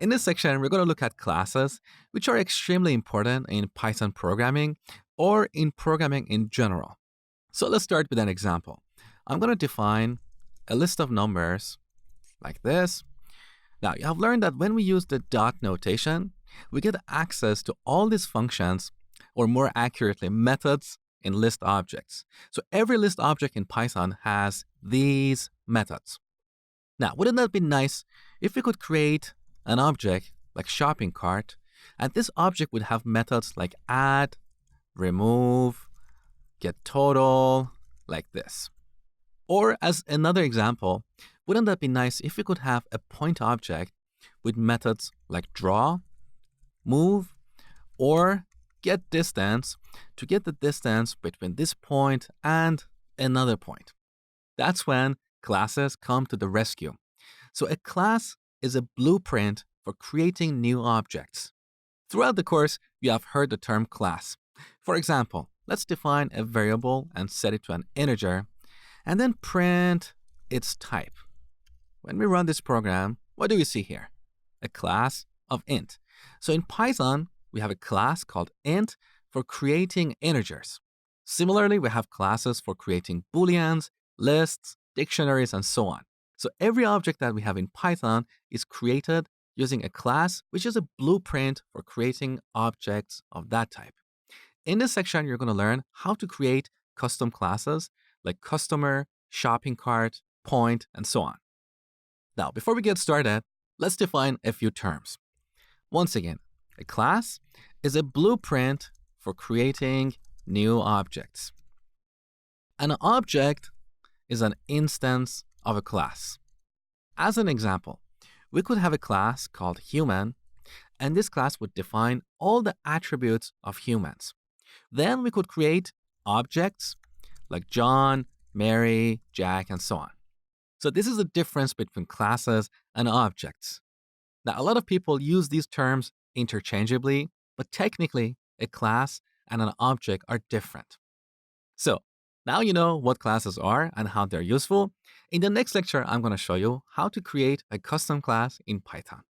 In this section, we're going to look at classes, which are extremely important in Python programming or in programming in general. So let's start with an example. I'm going to define a list of numbers like this. Now, you have learned that when we use the dot notation, we get access to all these functions, or more accurately, methods in list objects. So every list object in Python has these methods. Now, wouldn't that be nice if we could create an object like shopping cart, and this object would have methods like add, remove, get total, like this. Or as another example, wouldn't that be nice if we could have a point object with methods like draw, move, or get distance to get the distance between this point and another point? That's when classes come to the rescue. So a class is a blueprint for creating new objects. Throughout the course, you have heard the term class. For example, let's define a variable and set it to an integer, and then print its type. When we run this program, what do we see here? A class of int. So in Python, we have a class called int for creating integers. Similarly, we have classes for creating booleans, lists, dictionaries, and so on. So every object that we have in Python is created using a class, which is a blueprint for creating objects of that type. In this section, you're going to learn how to create custom classes like customer, shopping cart, point, and so on. Now, before we get started, let's define a few terms. Once again, a class is a blueprint for creating new objects. An object is an instance of a class. As an example, we could have a class called human, and this class would define all the attributes of humans. Then we could create objects like John, Mary, Jack, and so on. So this is the difference between classes and objects. Now, a lot of people use these terms interchangeably, but technically, a class and an object are different. So now you know what classes are and how they're useful. In the next lecture, I'm going to show you how to create a custom class in Python.